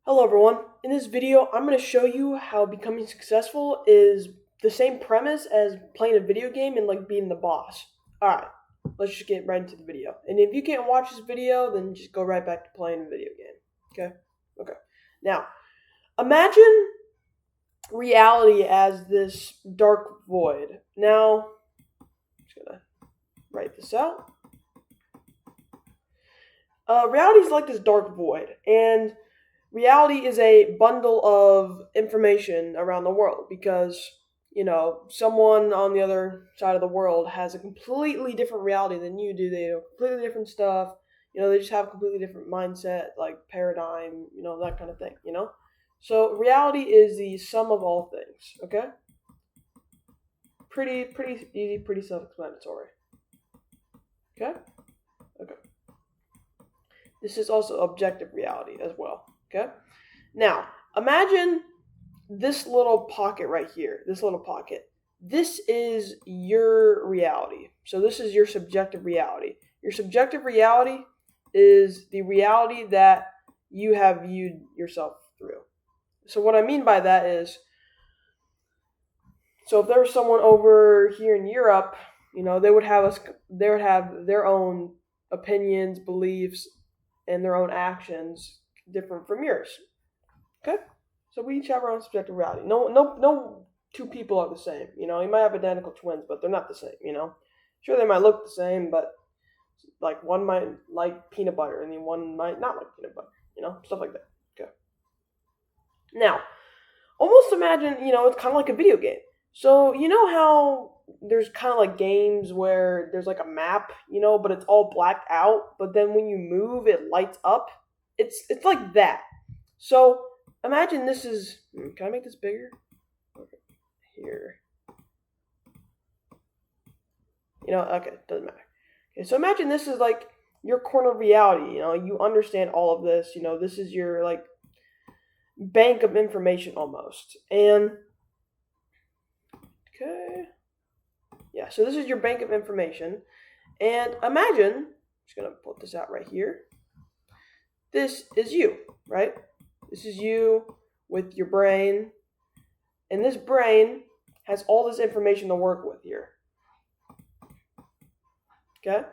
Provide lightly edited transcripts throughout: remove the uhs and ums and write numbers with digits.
Hello everyone. In this video, I'm going to show you how becoming successful is the same premise as playing a video game and like being the boss. Alright, let's just get right into the video. And if you can't watch this video, then just go right back to playing a video game. Okay? Okay. Now, imagine reality as this dark void. Now, I'm just going to write this out. Reality is like this dark void, and reality is a bundle of information around the world because someone on the other side of the world has a completely different reality than you do. They do completely different stuff. They just have a completely different mindset, like paradigm, that kind of thing. So reality is the sum of all things. Okay, pretty easy, pretty self-explanatory. Okay. This is also objective reality as well. Okay. Now, imagine this little pocket right here, this little pocket. This is your reality. So this is your subjective reality. Your subjective reality is the reality that you have viewed yourself through. So what I mean by that is, so if there was someone over here in Europe, they would have their own opinions, beliefs, and their own actions different from yours. Okay? So we each have our own subjective reality. No two people are the same. You might have identical twins, but they're not the same, Sure, they might look the same, but like one might like peanut butter and the one might not like peanut butter, stuff like that. Okay. Now, almost imagine, it's kind of like a video game. So, how there's kind of like games where there's like a map, but it's all blacked out, but then when you move, it lights up? It's like that. So, imagine this is, can I make this bigger? Okay, here. Okay, doesn't matter. Okay, so imagine this is like your corner of reality, you understand all of this, this is your like bank of information almost. And okay. Yeah, so this is your bank of information. And imagine, I'm just going to put this out right here. This is you, right? This is you with your brain. And this brain has all this information to work with here. Okay?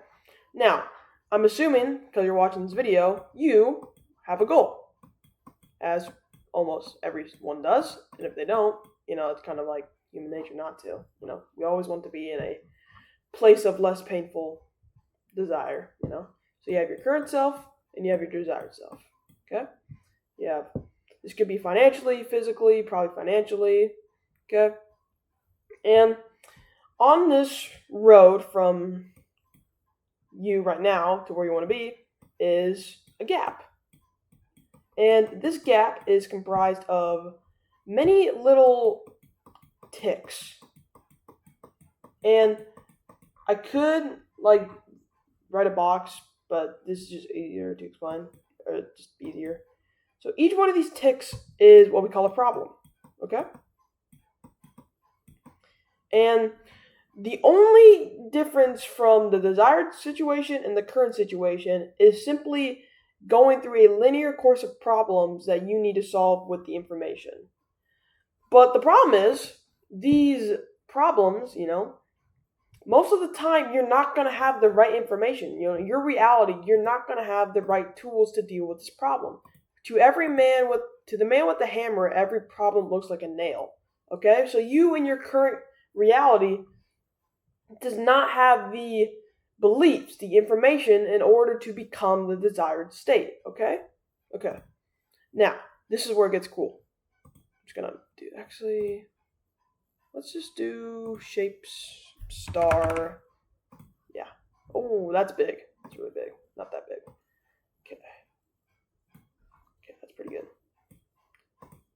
Now, I'm assuming, because you're watching this video, you have a goal. As almost everyone does. And if they don't, it's kind of like human nature not to. We always want to be in a place of less painful desire, So you have your current self and you have your desired self. Okay? Yeah. This could be financially, physically, probably financially. Okay? And on this road from you right now to where you want to be is a gap. And this gap is comprised of many little ticks. And I could like write a box, but this is just easier to explain, or just easier. So each one of these ticks is what we call a problem. Okay? And the only difference from the desired situation and the current situation is simply going through a linear course of problems that you need to solve with the information. But the problem is, these problems, most of the time you're not going to have the right information. Your reality, you're not going to have the right tools to deal with this problem. To the man with the hammer, every problem looks like a nail. Okay? So you in your current reality does not have the beliefs, the information in order to become the desired state. Okay? Okay. Now, this is where it gets cool. I'm just going to let's just do shapes, star. Yeah. Oh, that's big. That's really big. Not that big. Okay. Okay, that's pretty good.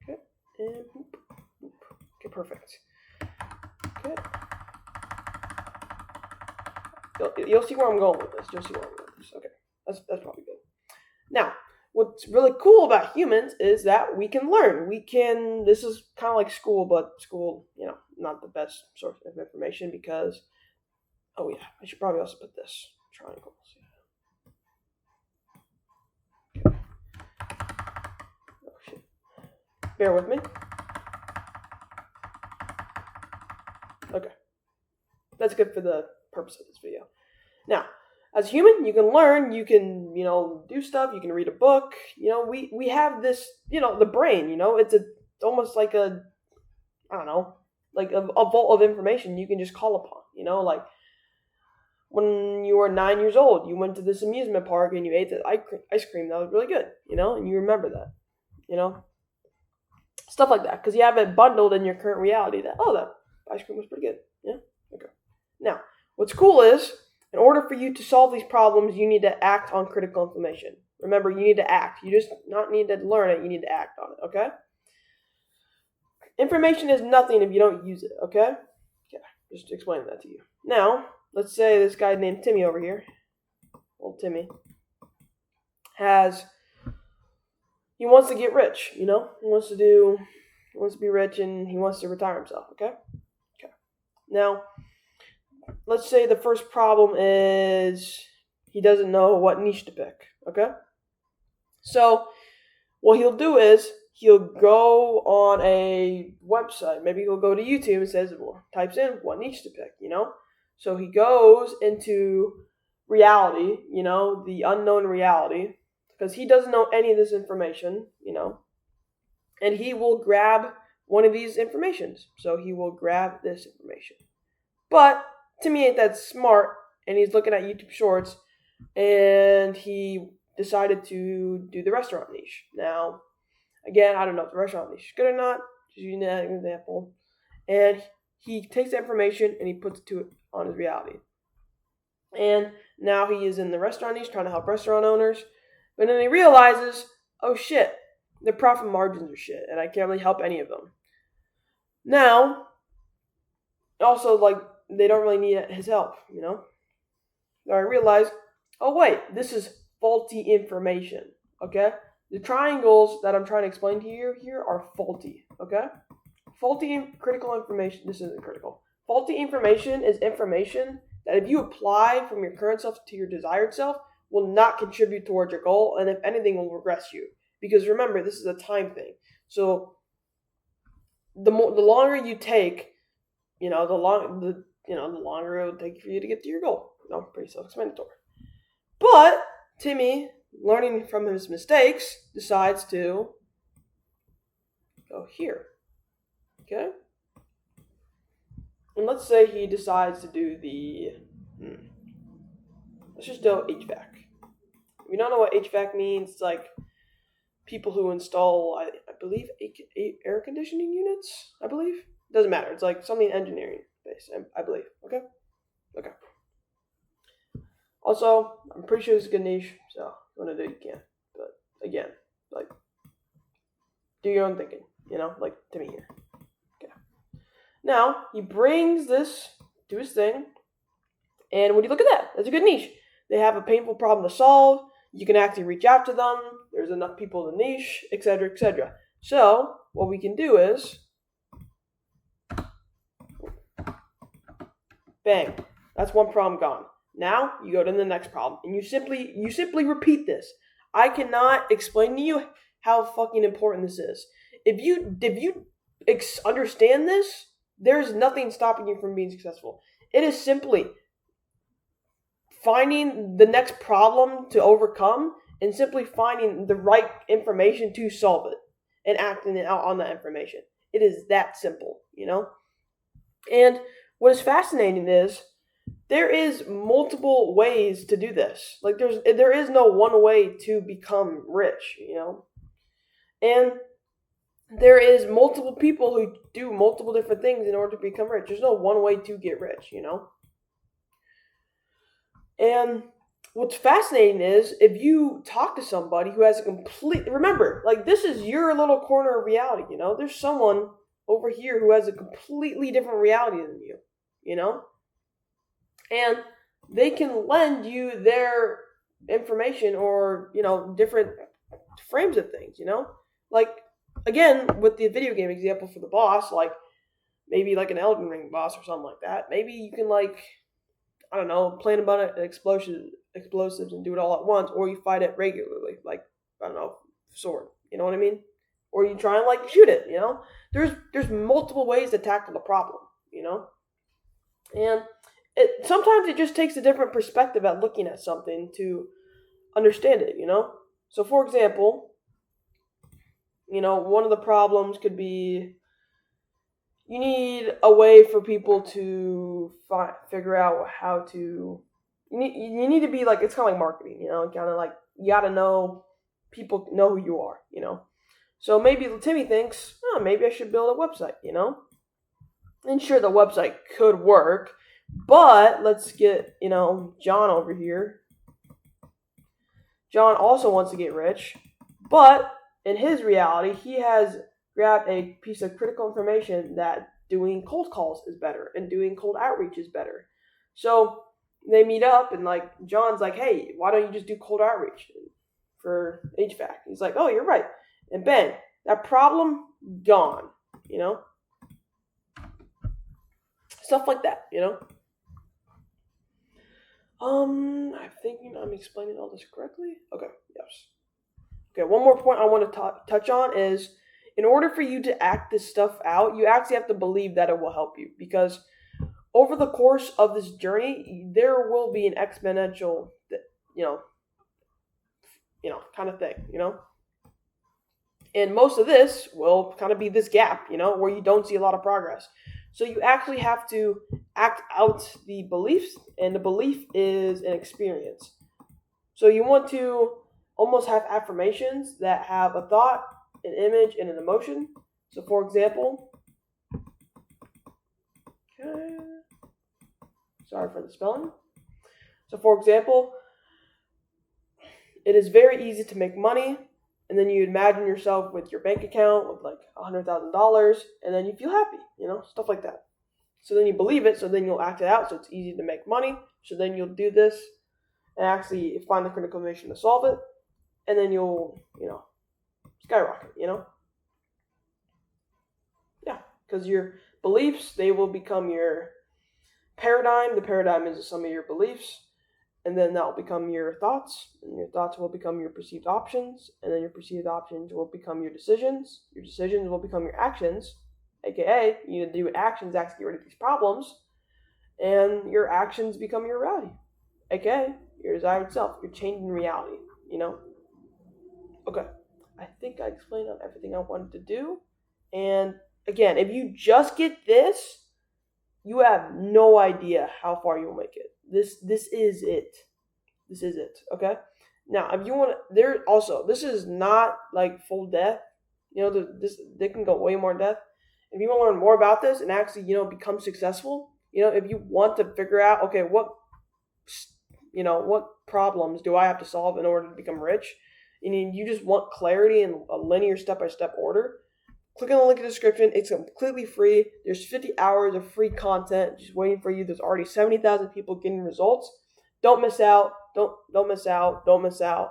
Okay. And boop, boop. Okay, perfect. Okay. You'll see where I'm going with this. Okay. That's probably good. Now, what's really cool about humans is that we can learn. This is kind of like school, but school, not the best source of information because, oh yeah, I should probably also put this triangle. Okay. Oh shit. Bear with me. Okay. That's good for the purpose of this video. Now, as a human, you can learn, you can, do stuff, you can read a book. We have this, the brain, it's almost like a vault of information you can just call upon, like when you were 9 years old, you went to this amusement park and you ate the ice cream that was really good, and you remember that, stuff like that, because you have it bundled in your current reality that, oh, that ice cream was pretty good, yeah, okay. Now, what's cool is, in order for you to solve these problems, you need to act on critical information. Remember, you need to act. You just not need to learn it, you need to act on it, okay? Information is nothing if you don't use it, okay? Okay, just explain that to you. Now, let's say this guy named Timmy over here, old Timmy, he wants to get rich, he wants to be rich and he wants to retire himself, okay? Okay. Now, let's say the first problem is he doesn't know what niche to pick, okay? So what he'll do is he'll go on a website. Maybe he'll go to YouTube and types in what niche to pick, So he goes into reality, the unknown reality, because he doesn't know any of this information, and he will grab one of these informations. So he will grab this information. But Timmy ain't that smart, and he's looking at YouTube Shorts, and he decided to do the restaurant niche. Now, again, I don't know if the restaurant niche is good or not, just using that as an example. And he takes the information and he puts it on his reality. And now he is in the restaurant niche trying to help restaurant owners. But then he realizes, oh shit, their profit margins are shit, and I can't really help any of them. Now, also, they don't really need his help, So I realized, oh wait, this is faulty information, okay? The triangles that I'm trying to explain to you here are faulty, okay? Faulty critical information, this isn't critical. Faulty information is information that if you apply from your current self to your desired self, will not contribute towards your goal, and if anything, will regress you. Because remember, this is a time thing. So the longer you take, the longer it'll take for you to get to your goal. Pretty self-explanatory. But Timmy, learning from his mistakes, decides to go here. Okay? And let's say he decides to do let's just do HVAC. If you don't know what HVAC means, it's like people who install, I believe, air conditioning units, I believe. Doesn't matter. It's like something engineering based, I believe. Okay? Okay. Also, I'm pretty sure this is a good niche, so if you want to do it, you can. But again, do your own thinking, like Timmy here. Okay. Now, he brings this to his thing, and when you look at that, that's a good niche. They have a painful problem to solve. You can actually reach out to them. There's enough people in the niche, etc., etc. So, what we can do is, bang, that's one problem gone. Now, you go to the next problem, and you simply repeat this. I cannot explain to you how fucking important this is. If you understand this, there's nothing stopping you from being successful. It is simply finding the next problem to overcome and simply finding the right information to solve it and acting out on that information. It is that simple, And what is fascinating is there is multiple ways to do this. There is no one way to become rich, And there is multiple people who do multiple different things in order to become rich. There's no one way to get rich, And what's fascinating is if you talk to somebody who has remember, this is your little corner of reality, There's someone over here who has a completely different reality than you, And they can lend you their information or, different frames of things, Again, with the video game example for the boss, maybe an Elden Ring boss or something like that, maybe you can plan a bunch of explosives and do it all at once, or you fight it regularly, sword. You know what I mean? or you try and like shoot it. There's multiple ways to tackle the problem. And sometimes it just takes a different perspective at looking at something to understand it. So for example, one of the problems could be you need a way for people to figure out how to. You need to be like, it's kind of like marketing, kind of like you got to know people know who you are. So maybe Timmy thinks, oh, maybe I should build a website. And sure, the website could work, but let's get John over here. John also wants to get rich, but in his reality, he has grabbed a piece of critical information that doing cold calls is better and doing cold outreach is better. So they meet up and like John's like, hey, why don't you just do cold outreach for HVAC? He's like, oh, you're right. And bang, that problem gone. Stuff like that. I'm thinking I'm explaining all this correctly. Okay, yes. Okay, one more point I want to touch on is, in order for you to act this stuff out, you actually have to believe that it will help you, because over the course of this journey, there will be an exponential, kind of thing, And most of this will kind of be this gap, where you don't see a lot of progress. So you actually have to act out the beliefs, and the belief is an experience. So you want to almost have affirmations that have a thought, an image, and an emotion. So for example, sorry for the spelling. So for example, it is very easy to make money, and then you imagine yourself with your bank account with like $100,000, and then you feel happy, stuff like that. So then you believe it, so then you'll act it out, so it's easy to make money. So then you'll do this and actually find the critical information to solve it, and then you'll, skyrocket, Yeah, because your beliefs, they will become your paradigm. The paradigm is some of your beliefs, and then that will become your thoughts, and your thoughts will become your perceived options, and then your perceived options will become your decisions. Your decisions will become your actions, aka you need to do actions to actually get rid of these problems, and your actions become your reality, aka your desired self. You're changing reality, Okay, I think I explained on everything I wanted to do, and again, if you just get this, you have no idea how far you'll make it. This is it. This is it. Okay. Now, if you want to, this is not like full death. They can go way more in depth. If you want to learn more about this and actually, become successful, if you want to figure out, okay, what problems do I have to solve in order to become rich, and you just want clarity in a linear step-by-step order, click on the link in the description. It's completely free. There's 50 hours of free content just waiting for you. There's already 70,000 people getting results. Don't miss out. Don't miss out. Don't miss out.